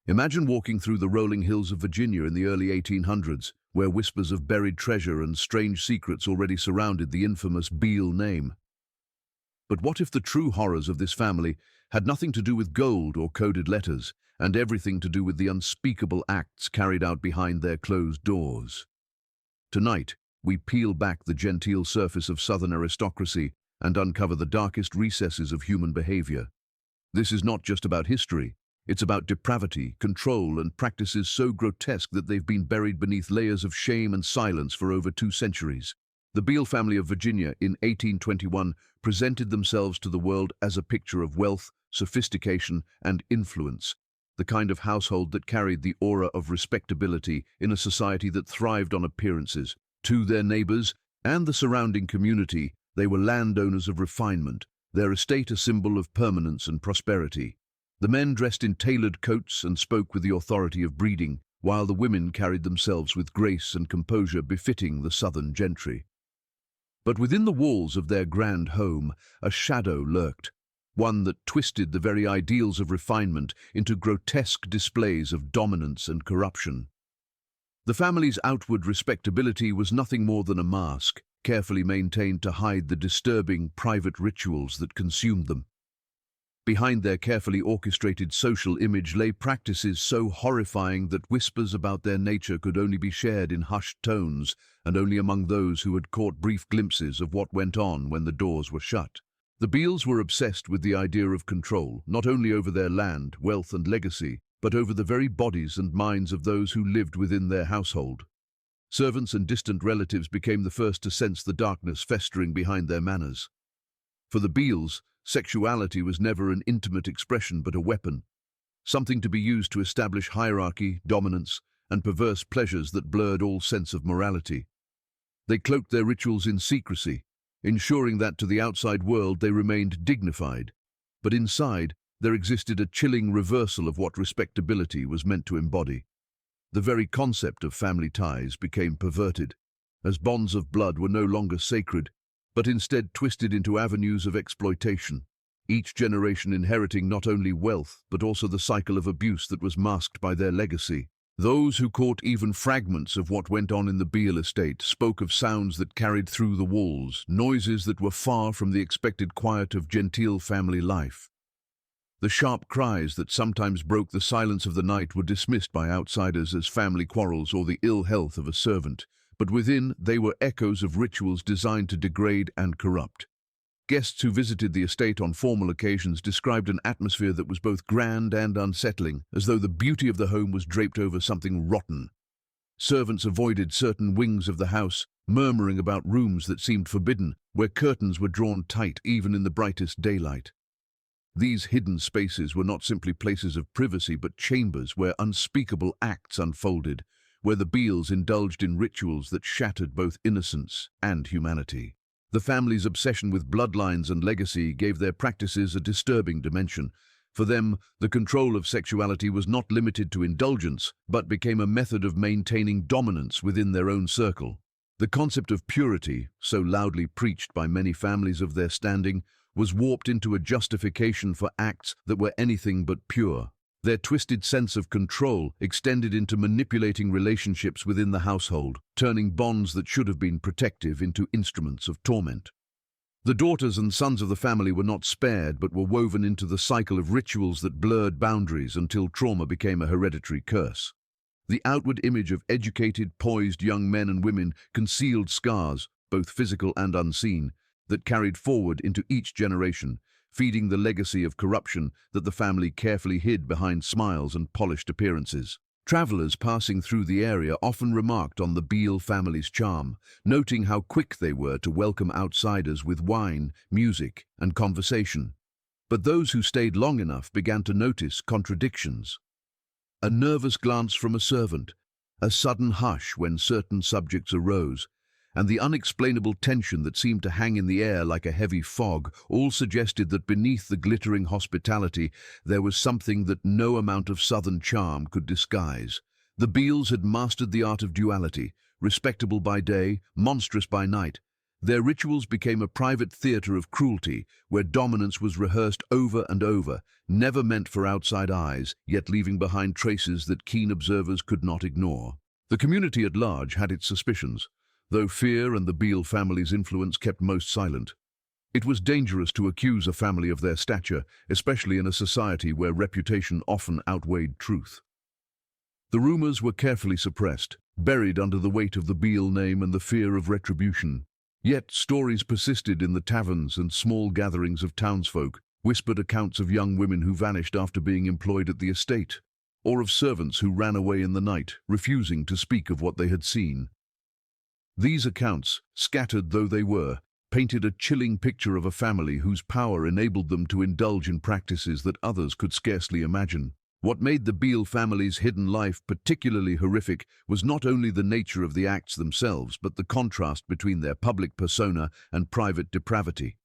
Imagine walking through the rolling hills of Virginia in the early 1800s, where whispers of buried treasure and strange secrets already surrounded the infamous Beale name. But what if the true horrors of this family had nothing to do with gold or coded letters, and everything to do with the unspeakable acts carried out behind their closed doors? Tonight, we peel back the genteel surface of Southern aristocracy and uncover the darkest recesses of human behavior. This is not just about history. It's about depravity, control, and practices so grotesque that they've been buried beneath layers of shame and silence for over 2 centuries. The Beale family of Virginia in 1821 presented themselves to the world as a picture of wealth, sophistication, and influence, the kind of household that carried the aura of respectability in a society that thrived on appearances. To their neighbors and the surrounding community, they were landowners of refinement, their estate a symbol of permanence and prosperity. The men dressed in tailored coats and spoke with the authority of breeding, while the women carried themselves with grace and composure befitting the southern gentry. But within the walls of their grand home, a shadow lurked, one that twisted the very ideals of refinement into grotesque displays of dominance and corruption. The family's outward respectability was nothing more than a mask, carefully maintained to hide the disturbing private rituals that consumed them. Behind their carefully orchestrated social image lay practices so horrifying that whispers about their nature could only be shared in hushed tones and only among those who had caught brief glimpses of what went on when the doors were shut. The Beales were obsessed with the idea of control, not only over their land, wealth, and legacy, but over the very bodies and minds of those who lived within their household. Servants and distant relatives became the first to sense the darkness festering behind their manners. For the Beales, sexuality was never an intimate expression but a weapon, something to be used to establish hierarchy, dominance, and perverse pleasures that blurred all sense of morality. They cloaked their rituals in secrecy, ensuring that to the outside world they remained dignified, but inside there existed a chilling reversal of what respectability was meant to embody. The very concept of family ties became perverted, as bonds of blood were no longer sacred, but instead twisted into avenues of exploitation, each generation inheriting not only wealth but also the cycle of abuse that was masked by their legacy. Those who caught even fragments of what went on in the Beale estate spoke of sounds that carried through the walls, noises that were far from the expected quiet of genteel family life. The sharp cries that sometimes broke the silence of the night were dismissed by outsiders as family quarrels or the ill health of a servant, but within they were echoes of rituals designed to degrade and corrupt. Guests who visited the estate on formal occasions described an atmosphere that was both grand and unsettling, as though the beauty of the home was draped over something rotten. Servants avoided certain wings of the house, murmuring about rooms that seemed forbidden, where curtains were drawn tight even in the brightest daylight. These hidden spaces were not simply places of privacy but chambers where unspeakable acts unfolded, where the Beales indulged in rituals that shattered both innocence and humanity. The family's obsession with bloodlines and legacy gave their practices a disturbing dimension. For them, the control of sexuality was not limited to indulgence, but became a method of maintaining dominance within their own circle. The concept of purity, so loudly preached by many families of their standing, was warped into a justification for acts that were anything but pure. Their twisted sense of control extended into manipulating relationships within the household, turning bonds that should have been protective into instruments of torment. The daughters and sons of the family were not spared but were woven into the cycle of rituals that blurred boundaries until trauma became a hereditary curse. The outward image of educated, poised young men and women concealed scars, both physical and unseen, that carried forward into each generation, feeding the legacy of corruption that the family carefully hid behind smiles and polished appearances. Travelers passing through the area often remarked on the Beale family's charm, noting how quick they were to welcome outsiders with wine, music, and conversation. But those who stayed long enough began to notice contradictions. A nervous glance from a servant, a sudden hush when certain subjects arose, and the unexplainable tension that seemed to hang in the air like a heavy fog all suggested that beneath the glittering hospitality there was something that no amount of southern charm could disguise. The Beales had mastered the art of duality, respectable by day, monstrous by night. Their rituals became a private theater of cruelty, where dominance was rehearsed over and over, never meant for outside eyes, yet leaving behind traces that keen observers could not ignore. The community at large had its suspicions, though fear and the Beale family's influence kept most silent. It was dangerous to accuse a family of their stature, especially in a society where reputation often outweighed truth. The rumors were carefully suppressed, buried under the weight of the Beale name and the fear of retribution. Yet stories persisted in the taverns and small gatherings of townsfolk, whispered accounts of young women who vanished after being employed at the estate, or of servants who ran away in the night, refusing to speak of what they had seen. These accounts, scattered though they were, painted a chilling picture of a family whose power enabled them to indulge in practices that others could scarcely imagine. What made the Beale family's hidden life particularly horrific was not only the nature of the acts themselves, but the contrast between their public persona and private depravity.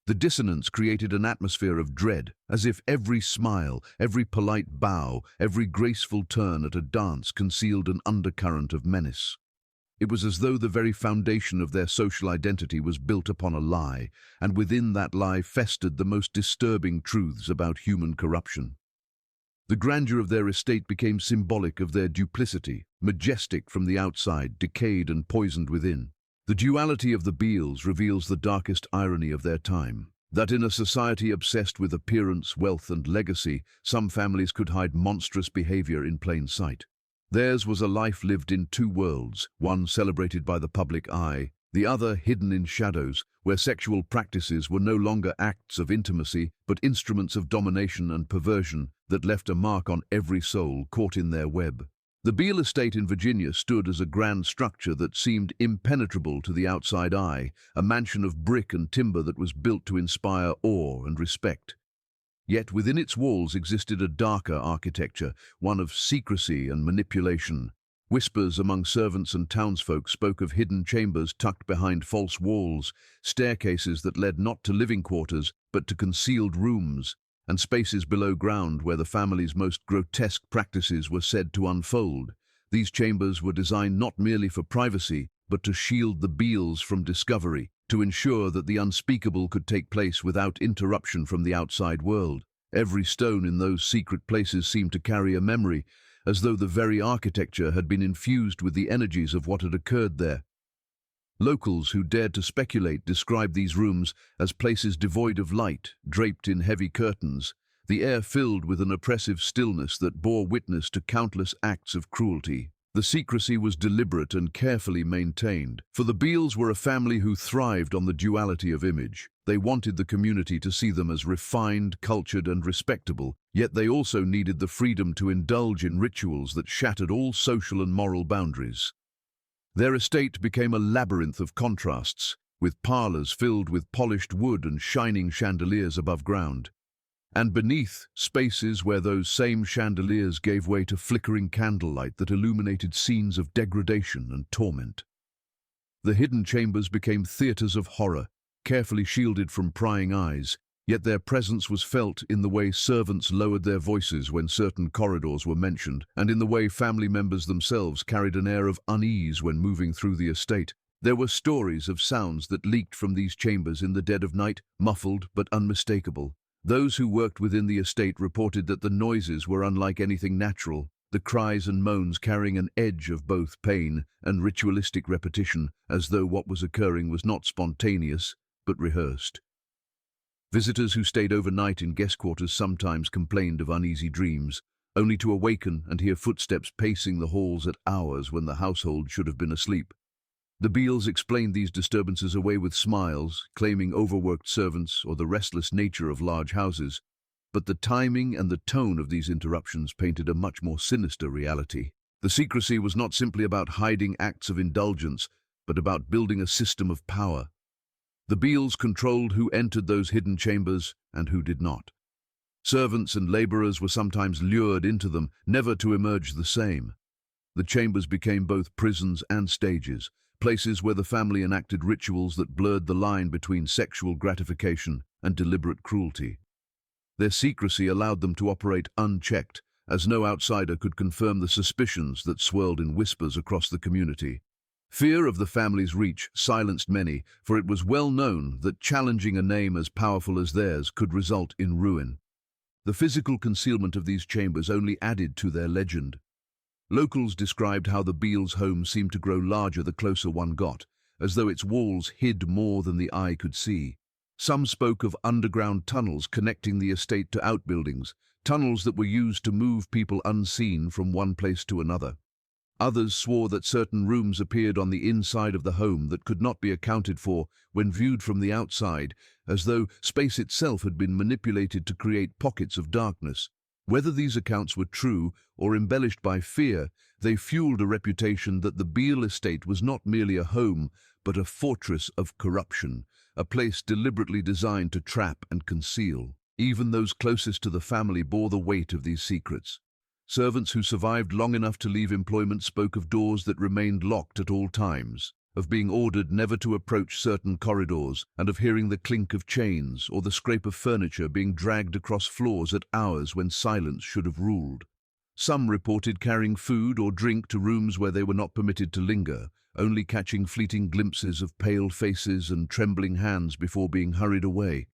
The dissonance created an atmosphere of dread, as if every smile, every polite bow, every graceful turn at a dance concealed an undercurrent of menace. It was as though the very foundation of their social identity was built upon a lie, and within that lie festered the most disturbing truths about human corruption. The grandeur of their estate became symbolic of their duplicity, majestic from the outside, decayed and poisoned within. The duality of the Beales reveals the darkest irony of their time, that in a society obsessed with appearance, wealth and legacy, some families could hide monstrous behavior in plain sight. Theirs was a life lived in two worlds, one celebrated by the public eye, the other hidden in shadows, where sexual practices were no longer acts of intimacy, but instruments of domination and perversion that left a mark on every soul caught in their web. The Beale estate in Virginia stood as a grand structure that seemed impenetrable to the outside eye, a mansion of brick and timber that was built to inspire awe and respect. Yet within its walls existed a darker architecture, one of secrecy and manipulation. Whispers among servants and townsfolk spoke of hidden chambers tucked behind false walls, staircases that led not to living quarters, but to concealed rooms, and spaces below ground where the family's most grotesque practices were said to unfold. These chambers were designed not merely for privacy, but to shield the Beales from discovery, to ensure that the unspeakable could take place without interruption from the outside world. Every stone in those secret places seemed to carry a memory, as though the very architecture had been infused with the energies of what had occurred there. Locals who dared to speculate described these rooms as places devoid of light, draped in heavy curtains, the air filled with an oppressive stillness that bore witness to countless acts of cruelty. The secrecy was deliberate and carefully maintained, for the Beales were a family who thrived on the duality of image. They wanted the community to see them as refined, cultured, and respectable, yet they also needed the freedom to indulge in rituals that shattered all social and moral boundaries. Their estate became a labyrinth of contrasts, with parlors filled with polished wood and shining chandeliers above ground, and beneath, spaces where those same chandeliers gave way to flickering candlelight that illuminated scenes of degradation and torment. The hidden chambers became theaters of horror, carefully shielded from prying eyes, yet their presence was felt in the way servants lowered their voices when certain corridors were mentioned, and in the way family members themselves carried an air of unease when moving through the estate. There were stories of sounds that leaked from these chambers in the dead of night, muffled but unmistakable. Those who worked within the estate reported that the noises were unlike anything natural, the cries and moans carrying an edge of both pain and ritualistic repetition, as though what was occurring was not spontaneous, but rehearsed. Visitors who stayed overnight in guest quarters sometimes complained of uneasy dreams, only to awaken and hear footsteps pacing the halls at hours when the household should have been asleep. The Beales explained these disturbances away with smiles, claiming overworked servants or the restless nature of large houses, but the timing and the tone of these interruptions painted a much more sinister reality. The secrecy was not simply about hiding acts of indulgence, but about building a system of power. The Beales controlled who entered those hidden chambers and who did not. Servants and laborers were sometimes lured into them, never to emerge the same. The chambers became both prisons and stages, places where the family enacted rituals that blurred the line between sexual gratification and deliberate cruelty. Their secrecy allowed them to operate unchecked, as no outsider could confirm the suspicions that swirled in whispers across the community. Fear of the family's reach silenced many, for it was well known that challenging a name as powerful as theirs could result in ruin. The physical concealment of these chambers only added to their legend. Locals described how the Beales' home seemed to grow larger the closer one got, as though its walls hid more than the eye could see. Some spoke of underground tunnels connecting the estate to outbuildings, tunnels that were used to move people unseen from one place to another. Others swore that certain rooms appeared on the inside of the home that could not be accounted for when viewed from the outside, as though space itself had been manipulated to create pockets of darkness. Whether these accounts were true or embellished by fear, they fueled a reputation that the Beale estate was not merely a home, but a fortress of corruption, a place deliberately designed to trap and conceal. Even those closest to the family bore the weight of these secrets. Servants who survived long enough to leave employment spoke of doors that remained locked at all times, of being ordered never to approach certain corridors, and of hearing the clink of chains or the scrape of furniture being dragged across floors at hours when silence should have ruled. Some reported carrying food or drink to rooms where they were not permitted to linger, only catching fleeting glimpses of pale faces and trembling hands before being hurried away.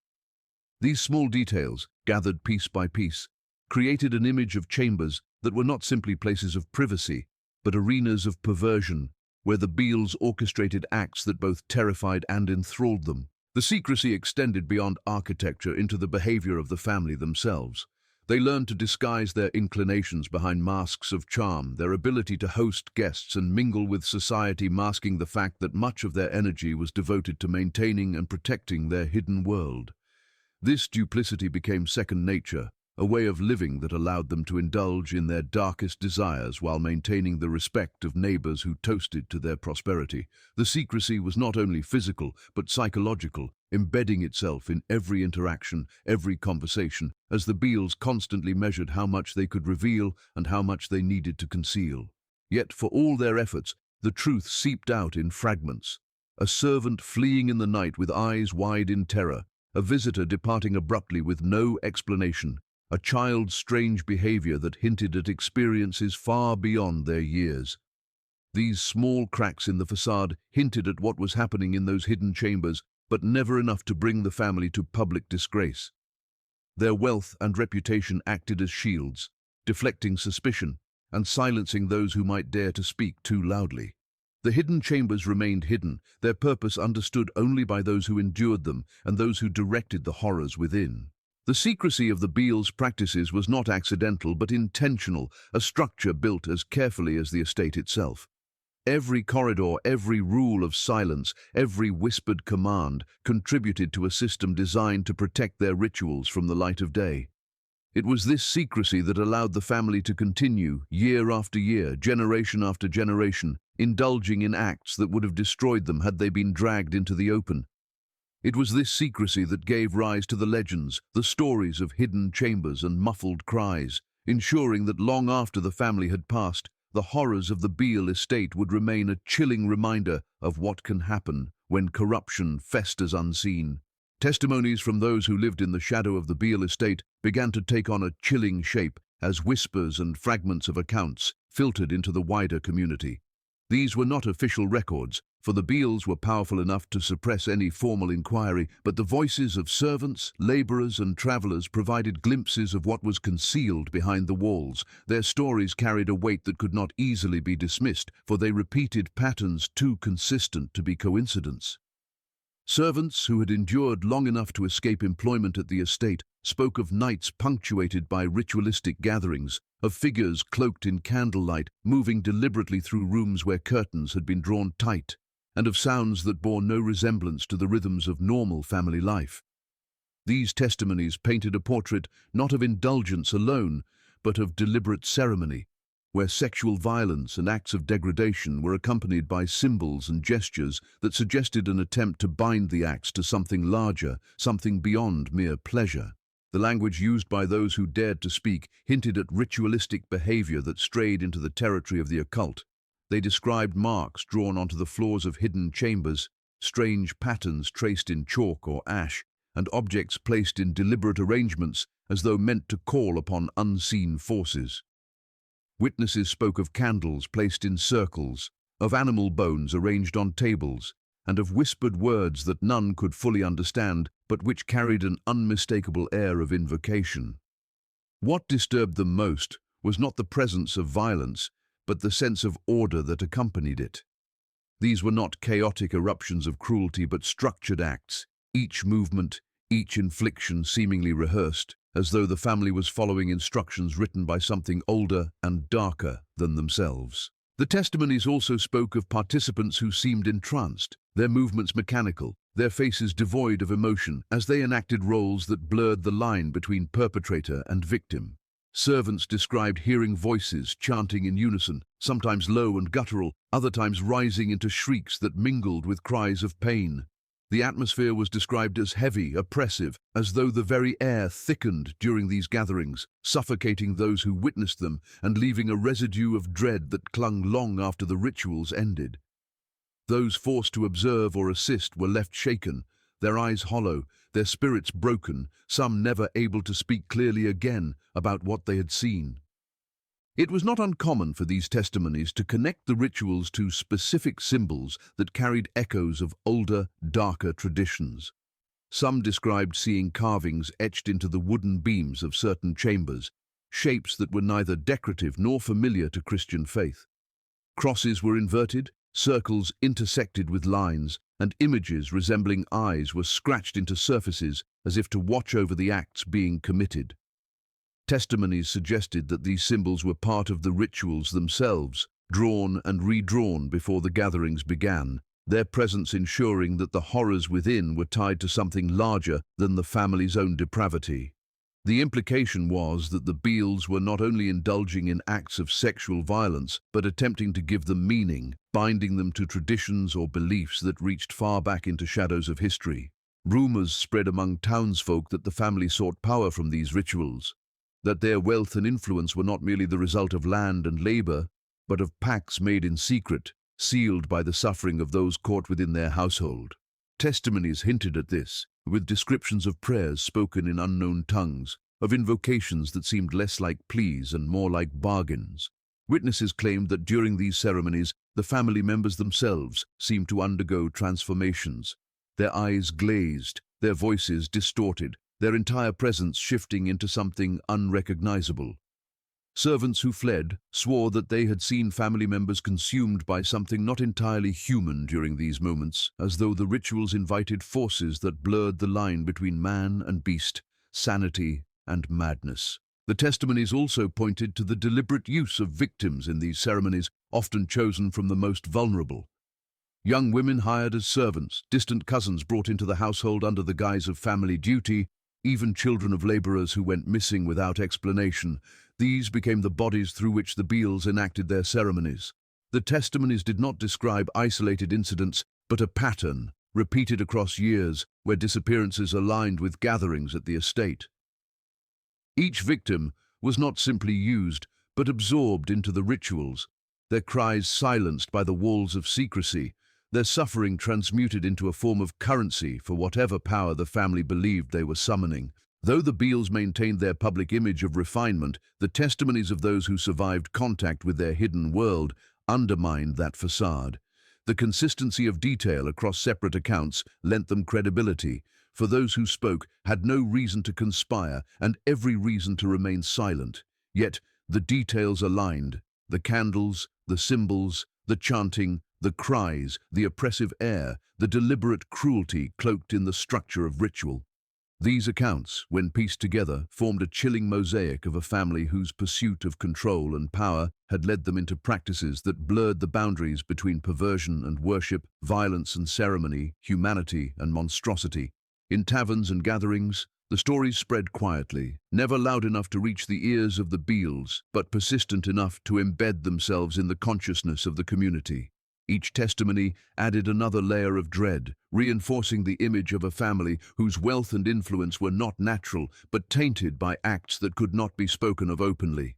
These small details, gathered piece by piece, created an image of chambers that were not simply places of privacy, but arenas of perversion, where the Beales orchestrated acts that both terrified and enthralled them. The secrecy extended beyond architecture into the behavior of the family themselves. They learned to disguise their inclinations behind masks of charm, their ability to host guests and mingle with society masking the fact that much of their energy was devoted to maintaining and protecting their hidden world. This duplicity became second nature, a way of living that allowed them to indulge in their darkest desires while maintaining the respect of neighbors who toasted to their prosperity. The secrecy was not only physical, but psychological, embedding itself in every interaction, every conversation, as the Beales constantly measured how much they could reveal and how much they needed to conceal. Yet for all their efforts, the truth seeped out in fragments. A servant fleeing in the night with eyes wide in terror, a visitor departing abruptly with no explanation, a child's strange behavior that hinted at experiences far beyond their years. These small cracks in the facade hinted at what was happening in those hidden chambers, but never enough to bring the family to public disgrace. Their wealth and reputation acted as shields, deflecting suspicion and silencing those who might dare to speak too loudly. The hidden chambers remained hidden, their purpose understood only by those who endured them and those who directed the horrors within. The secrecy of the Beales' practices was not accidental but intentional, a structure built as carefully as the estate itself. Every corridor, every rule of silence, every whispered command contributed to a system designed to protect their rituals from the light of day. It was this secrecy that allowed the family to continue, year after year, generation after generation, indulging in acts that would have destroyed them had they been dragged into the open. It was this secrecy that gave rise to the legends, the stories of hidden chambers and muffled cries, ensuring that long after the family had passed, the horrors of the Beale estate would remain a chilling reminder of what can happen when corruption festers unseen. Testimonies from those who lived in the shadow of the Beale estate began to take on a chilling shape as whispers and fragments of accounts filtered into the wider community. These were not official records, for the Beales were powerful enough to suppress any formal inquiry, but the voices of servants, laborers and travelers provided glimpses of what was concealed behind the walls. Their stories carried a weight that could not easily be dismissed, for they repeated patterns too consistent to be coincidence. Servants who had endured long enough to escape employment at the estate spoke of nights punctuated by ritualistic gatherings, of figures cloaked in candlelight moving deliberately through rooms where curtains had been drawn tight, and of sounds that bore no resemblance to the rhythms of normal family life. These testimonies painted a portrait not of indulgence alone, but of deliberate ceremony, where sexual violence and acts of degradation were accompanied by symbols and gestures that suggested an attempt to bind the acts to something larger, something beyond mere pleasure. The language used by those who dared to speak hinted at ritualistic behavior that strayed into the territory of the occult. They described marks drawn onto the floors of hidden chambers, strange patterns traced in chalk or ash, and objects placed in deliberate arrangements as though meant to call upon unseen forces. Witnesses spoke of candles placed in circles, of animal bones arranged on tables, and of whispered words that none could fully understand, but which carried an unmistakable air of invocation. What disturbed them most was not the presence of violence, but the sense of order that accompanied it. These were not chaotic eruptions of cruelty, but structured acts, each movement, each infliction seemingly rehearsed, as though the family was following instructions written by something older and darker than themselves. The testimonies also spoke of participants who seemed entranced, their movements mechanical, their faces devoid of emotion, as they enacted roles that blurred the line between perpetrator and victim. Servants described hearing voices chanting in unison, sometimes low and guttural, other times rising into shrieks that mingled with cries of pain. The atmosphere was described as heavy, oppressive, as though the very air thickened during these gatherings, suffocating those who witnessed them and leaving a residue of dread that clung long after the rituals ended. Those forced to observe or assist were left shaken, their eyes hollow, their spirits broken, some never able to speak clearly again about what they had seen. It was not uncommon for these testimonies to connect the rituals to specific symbols that carried echoes of older, darker traditions. Some described seeing carvings etched into the wooden beams of certain chambers, shapes that were neither decorative nor familiar to Christian faith. Crosses were inverted, circles intersected with lines, and images resembling eyes were scratched into surfaces as if to watch over the acts being committed. Testimonies suggested that these symbols were part of the rituals themselves, drawn and redrawn before the gatherings began, their presence ensuring that the horrors within were tied to something larger than the family's own depravity. The implication was that the Beales were not only indulging in acts of sexual violence, but attempting to give them meaning, binding them to traditions or beliefs that reached far back into shadows of history. Rumors spread among townsfolk that the family sought power from these rituals, that their wealth and influence were not merely the result of land and labor, but of pacts made in secret, sealed by the suffering of those caught within their household. Testimonies hinted at this, with descriptions of prayers spoken in unknown tongues, of invocations that seemed less like pleas and more like bargains. Witnesses claimed that during these ceremonies, the family members themselves seemed to undergo transformations, their eyes glazed, their voices distorted, their entire presence shifting into something unrecognizable. Servants who fled swore that they had seen family members consumed by something not entirely human during these moments, as though the rituals invited forces that blurred the line between man and beast, sanity and madness. The testimonies also pointed to the deliberate use of victims in these ceremonies, often chosen from the most vulnerable. Young women hired as servants, distant cousins brought into the household under the guise of family duty, even children of laborers who went missing without explanation. These became the bodies through which the Beales enacted their ceremonies. The testimonies did not describe isolated incidents, but a pattern, repeated across years, where disappearances aligned with gatherings at the estate. Each victim was not simply used, but absorbed into the rituals, their cries silenced by the walls of secrecy, their suffering transmuted into a form of currency for whatever power the family believed they were summoning. Though the Beales maintained their public image of refinement, the testimonies of those who survived contact with their hidden world undermined that facade. The consistency of detail across separate accounts lent them credibility, for those who spoke had no reason to conspire and every reason to remain silent. Yet the details aligned: the candles, the symbols, the chanting, the cries, the oppressive air, the deliberate cruelty cloaked in the structure of ritual. These accounts, when pieced together, formed a chilling mosaic of a family whose pursuit of control and power had led them into practices that blurred the boundaries between perversion and worship, violence and ceremony, humanity and monstrosity. In taverns and gatherings, the stories spread quietly, never loud enough to reach the ears of the Beales, but persistent enough to embed themselves in the consciousness of the community. Each testimony added another layer of dread, reinforcing the image of a family whose wealth and influence were not natural, but tainted by acts that could not be spoken of openly.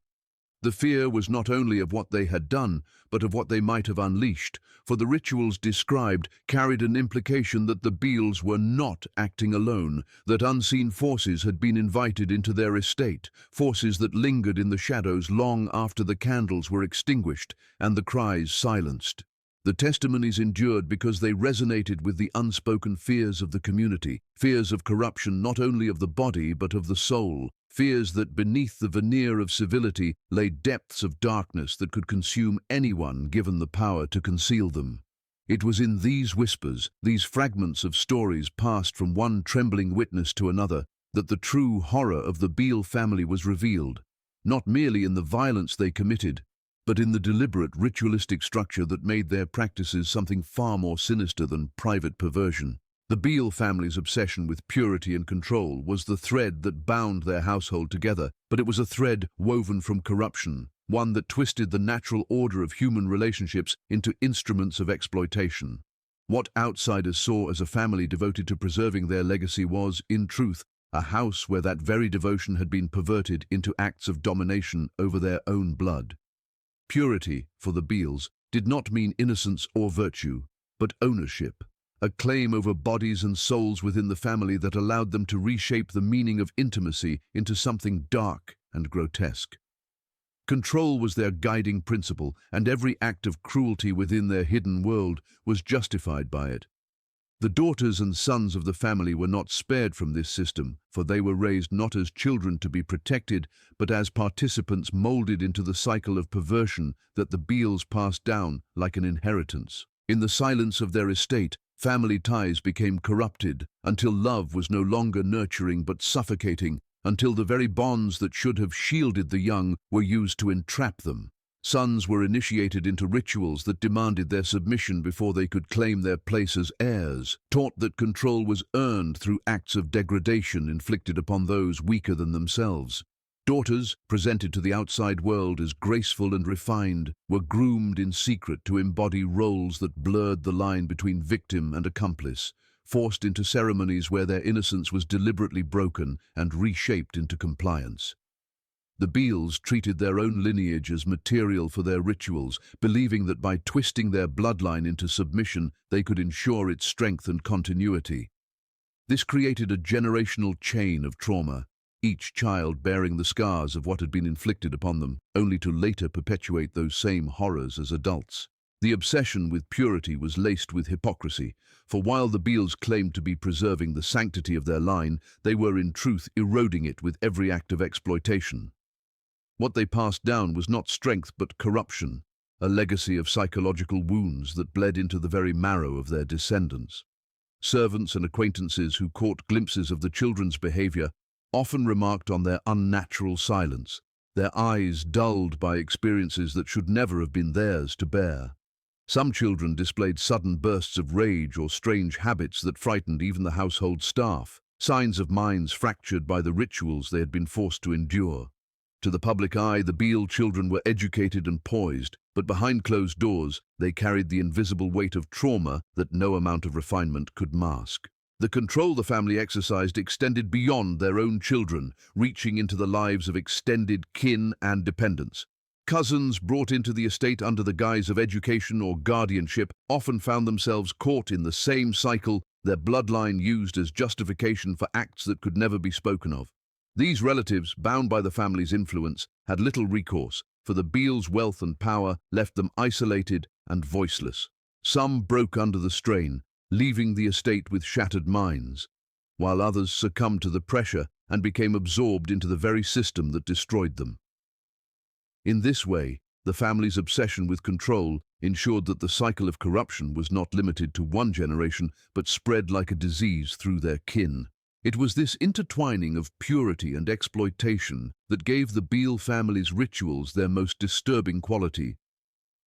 The fear was not only of what they had done, but of what they might have unleashed, for the rituals described carried an implication that the Beales were not acting alone, that unseen forces had been invited into their estate, forces that lingered in the shadows long after the candles were extinguished and the cries silenced. The testimonies endured because they resonated with the unspoken fears of the community, fears of corruption not only of the body but of the soul, fears that beneath the veneer of civility lay depths of darkness that could consume anyone given the power to conceal them. It was in these whispers, these fragments of stories passed from one trembling witness to another, that the true horror of the Beale family was revealed, not merely in the violence they committed, but in the deliberate ritualistic structure that made their practices something far more sinister than private perversion. The Beale family's obsession with purity and control was the thread that bound their household together, but it was a thread woven from corruption, one that twisted the natural order of human relationships into instruments of exploitation. What outsiders saw as a family devoted to preserving their legacy was, in truth, a house where that very devotion had been perverted into acts of domination over their own blood. Purity, for the Beales, did not mean innocence or virtue, but ownership, a claim over bodies and souls within the family that allowed them to reshape the meaning of intimacy into something dark and grotesque. Control was their guiding principle, and every act of cruelty within their hidden world was justified by it. The daughters and sons of the family were not spared from this system, for they were raised not as children to be protected, but as participants molded into the cycle of perversion that the Beales passed down like an inheritance. In the silence of their estate, family ties became corrupted, until love was no longer nurturing but suffocating, until the very bonds that should have shielded the young were used to entrap them. Sons were initiated into rituals that demanded their submission before they could claim their place as heirs, taught that control was earned through acts of degradation inflicted upon those weaker than themselves. Daughters, presented to the outside world as graceful and refined, were groomed in secret to embody roles that blurred the line between victim and accomplice, forced into ceremonies where their innocence was deliberately broken and reshaped into compliance. The Beales treated their own lineage as material for their rituals, believing that by twisting their bloodline into submission, they could ensure its strength and continuity. This created a generational chain of trauma, each child bearing the scars of what had been inflicted upon them, only to later perpetuate those same horrors as adults. The obsession with purity was laced with hypocrisy, for while the Beales claimed to be preserving the sanctity of their line, they were in truth eroding it with every act of exploitation. What they passed down was not strength but corruption, a legacy of psychological wounds that bled into the very marrow of their descendants. Servants and acquaintances who caught glimpses of the children's behavior often remarked on their unnatural silence, their eyes dulled by experiences that should never have been theirs to bear. Some children displayed sudden bursts of rage or strange habits that frightened even the household staff, signs of minds fractured by the rituals they had been forced to endure. To the public eye, the Beale children were educated and poised, but behind closed doors, they carried the invisible weight of trauma that no amount of refinement could mask. The control the family exercised extended beyond their own children, reaching into the lives of extended kin and dependents. Cousins brought into the estate under the guise of education or guardianship often found themselves caught in the same cycle, their bloodline used as justification for acts that could never be spoken of. These relatives, bound by the family's influence, had little recourse, for the Beales' wealth and power left them isolated and voiceless. Some broke under the strain, leaving the estate with shattered minds, while others succumbed to the pressure and became absorbed into the very system that destroyed them. In this way, the family's obsession with control ensured that the cycle of corruption was not limited to one generation, but spread like a disease through their kin. It was this intertwining of purity and exploitation that gave the Beale family's rituals their most disturbing quality.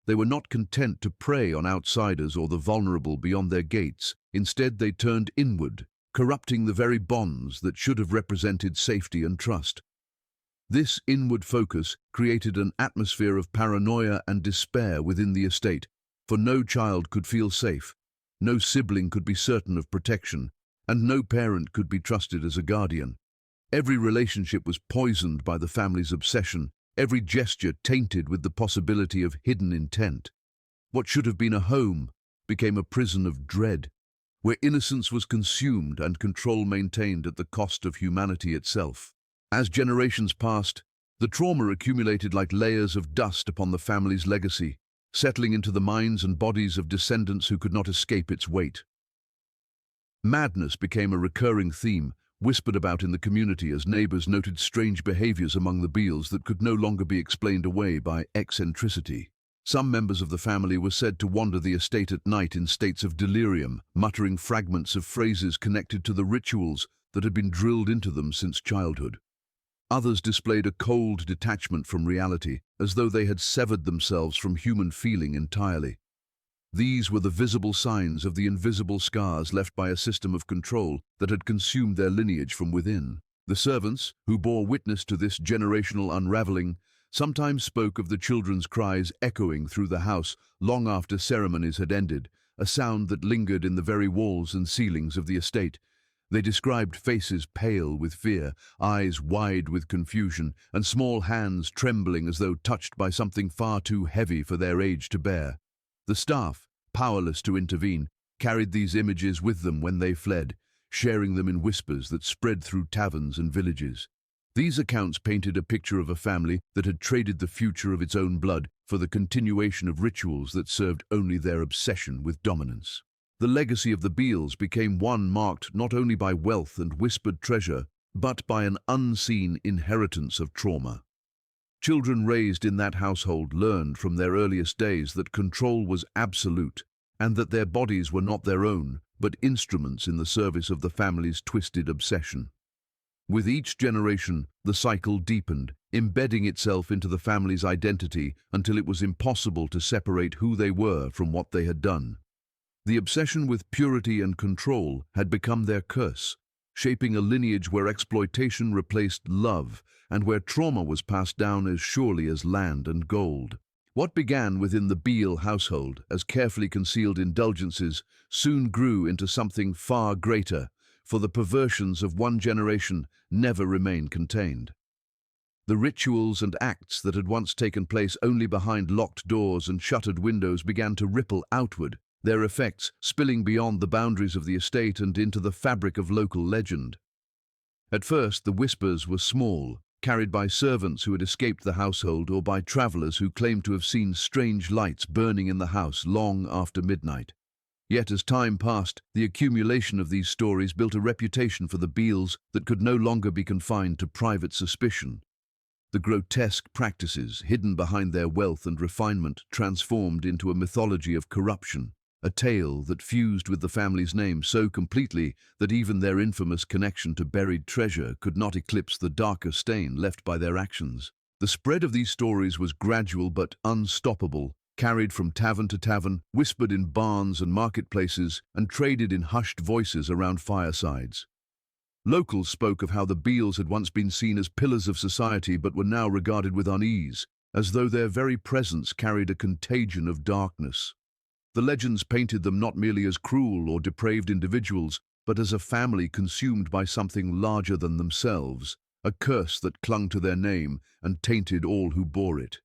They were not content to prey on outsiders or the vulnerable beyond their gates. Instead, they turned inward, corrupting the very bonds that should have represented safety and trust. This inward focus created an atmosphere of paranoia and despair within the estate, for no child could feel safe, no sibling could be certain of protection, and no parent could be trusted as a guardian. Every relationship was poisoned by the family's obsession, every gesture tainted with the possibility of hidden intent. What should have been a home became a prison of dread, where innocence was consumed and control maintained at the cost of humanity itself. As generations passed, the trauma accumulated like layers of dust upon the family's legacy. settling into the minds and bodies of descendants who could not escape its weight. Madness became a recurring theme, whispered about in the community as neighbors noted strange behaviors among the Beales that could no longer be explained away by eccentricity. Some members of the family were said to wander the estate at night in states of delirium, muttering fragments of phrases connected to the rituals that had been drilled into them since childhood. Others displayed a cold detachment from reality, as though they had severed themselves from human feeling entirely. These were the visible signs of the invisible scars left by a system of control that had consumed their lineage from within. The servants, who bore witness to this generational unraveling, sometimes spoke of the children's cries echoing through the house long after ceremonies had ended, a sound that lingered in the very walls and ceilings of the estate. They described faces pale with fear, eyes wide with confusion, and small hands trembling as though touched by something far too heavy for their age to bear. The staff, powerless to intervene, carried these images with them when they fled, sharing them in whispers that spread through taverns and villages. These accounts painted a picture of a family that had traded the future of its own blood for the continuation of rituals that served only their obsession with dominance. The legacy of the Beales became one marked not only by wealth and whispered treasure, but by an unseen inheritance of trauma. Children raised in that household learned from their earliest days that control was absolute and that their bodies were not their own, but instruments in the service of the family's twisted obsession. With each generation, the cycle deepened, embedding itself into the family's identity until it was impossible to separate who they were from what they had done. The obsession with purity and control had become their curse, shaping a lineage where exploitation replaced love and where trauma was passed down as surely as land and gold. What began within the Beale household as carefully concealed indulgences soon grew into something far greater, for the perversions of one generation never remain contained. The rituals and acts that had once taken place only behind locked doors and shuttered windows began to ripple outward, their effects spilling beyond the boundaries of the estate and into the fabric of local legend. At first, the whispers were small, carried by servants who had escaped the household or by travelers who claimed to have seen strange lights burning in the house long after midnight. Yet as time passed, the accumulation of these stories built a reputation for the Beales that could no longer be confined to private suspicion. The grotesque practices hidden behind their wealth and refinement transformed into a mythology of corruption, a tale that fused with the family's name so completely that even their infamous connection to buried treasure could not eclipse the darker stain left by their actions. The spread of these stories was gradual but unstoppable, carried from tavern to tavern, whispered in barns and marketplaces, and traded in hushed voices around firesides. Locals spoke of how the Beales had once been seen as pillars of society but were now regarded with unease, as though their very presence carried a contagion of darkness. The legends painted them not merely as cruel or depraved individuals, but as a family consumed by something larger than themselves, a curse that clung to their name and tainted all who bore it.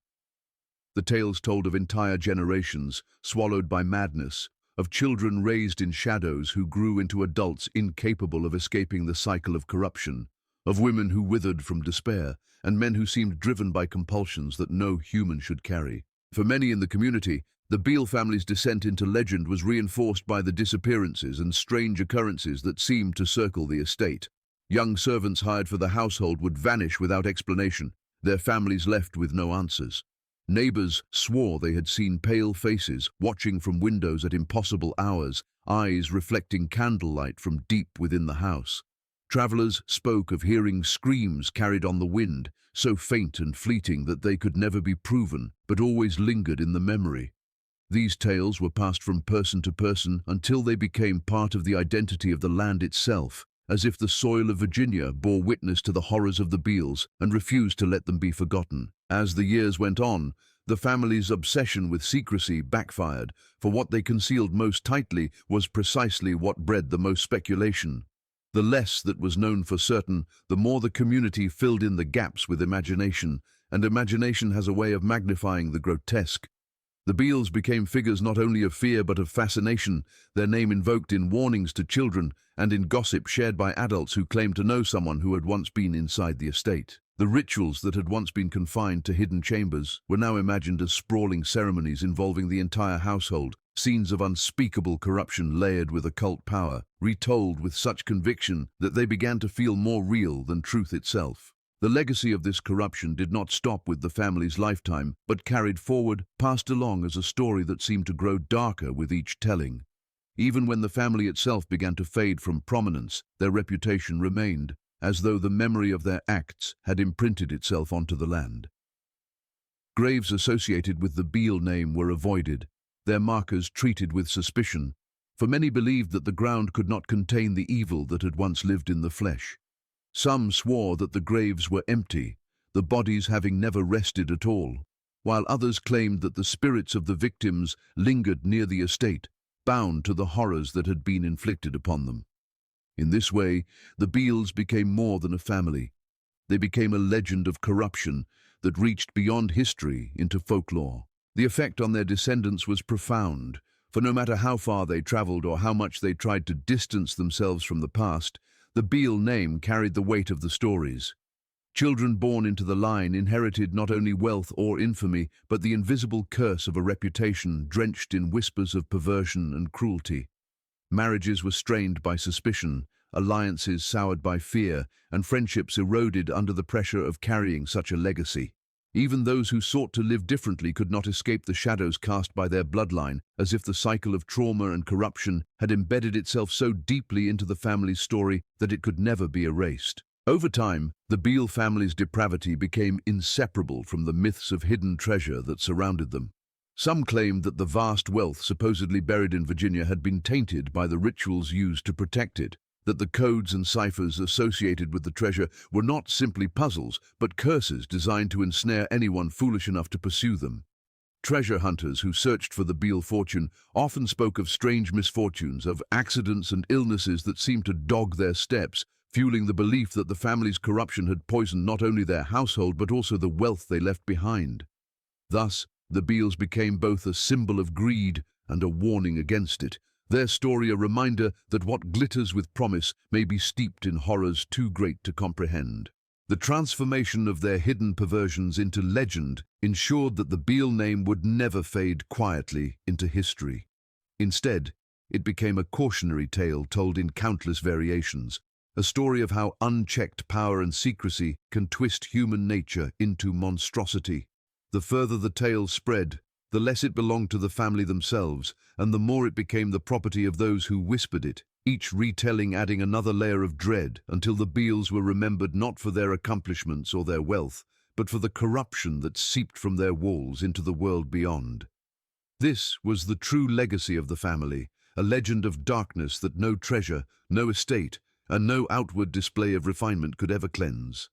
The tales told of entire generations, swallowed by madness, of children raised in shadows who grew into adults incapable of escaping the cycle of corruption, of women who withered from despair, and men who seemed driven by compulsions that no human should carry. For many in the community, the Beale family's descent into legend was reinforced by the disappearances and strange occurrences that seemed to circle the estate. Young servants hired for the household would vanish without explanation, their families left with no answers. Neighbors swore they had seen pale faces watching from windows at impossible hours, eyes reflecting candlelight from deep within the house. Travelers spoke of hearing screams carried on the wind, so faint and fleeting that they could never be proven, but always lingered in the memory. These tales were passed from person to person until they became part of the identity of the land itself, as if the soil of Virginia bore witness to the horrors of the Beales and refused to let them be forgotten. As the years went on, the family's obsession with secrecy backfired, for what they concealed most tightly was precisely what bred the most speculation. The less that was known for certain, the more the community filled in the gaps with imagination, and imagination has a way of magnifying the grotesque. The Beales became figures not only of fear but of fascination, their name invoked in warnings to children and in gossip shared by adults who claimed to know someone who had once been inside the estate. The rituals that had once been confined to hidden chambers were now imagined as sprawling ceremonies involving the entire household, scenes of unspeakable corruption layered with occult power, retold with such conviction that they began to feel more real than truth itself. The legacy of this corruption did not stop with the family's lifetime, but carried forward, passed along as a story that seemed to grow darker with each telling. Even when the family itself began to fade from prominence, their reputation remained, as though the memory of their acts had imprinted itself onto the land. Graves associated with the Beale name were avoided, their markers treated with suspicion, for many believed that the ground could not contain the evil that had once lived in the flesh. Some swore that the graves were empty, the bodies having never rested at all, while others claimed that the spirits of the victims lingered near the estate, bound to the horrors that had been inflicted upon them. In this way, the Beales became more than a family. They became a legend of corruption that reached beyond history into folklore. The effect on their descendants was profound, for no matter how far they traveled or how much they tried to distance themselves from the past, the Beale name carried the weight of the stories. Children born into the line inherited not only wealth or infamy, but the invisible curse of a reputation drenched in whispers of perversion and cruelty. Marriages were strained by suspicion, alliances soured by fear, and friendships eroded under the pressure of carrying such a legacy. Even those who sought to live differently could not escape the shadows cast by their bloodline, as if the cycle of trauma and corruption had embedded itself so deeply into the family's story that it could never be erased. Over time, the Beale family's depravity became inseparable from the myths of hidden treasure that surrounded them. Some claimed that the vast wealth supposedly buried in Virginia had been tainted by the rituals used to protect it, that the codes and ciphers associated with the treasure were not simply puzzles, but curses designed to ensnare anyone foolish enough to pursue them. Treasure hunters who searched for the Beale fortune often spoke of strange misfortunes, of accidents and illnesses that seemed to dog their steps, fueling the belief that the family's corruption had poisoned not only their household but also the wealth they left behind. Thus, the Beales became both a symbol of greed and a warning against it, their story a reminder that what glitters with promise may be steeped in horrors too great to comprehend. The transformation of their hidden perversions into legend ensured that the Beale name would never fade quietly into history. Instead, it became a cautionary tale told in countless variations, a story of how unchecked power and secrecy can twist human nature into monstrosity. The further the tale spread, the less it belonged to the family themselves, and the more it became the property of those who whispered it, each retelling adding another layer of dread until the Beales were remembered not for their accomplishments or their wealth, but for the corruption that seeped from their walls into the world beyond. This was the true legacy of the family, a legend of darkness that no treasure, no estate, and no outward display of refinement could ever cleanse.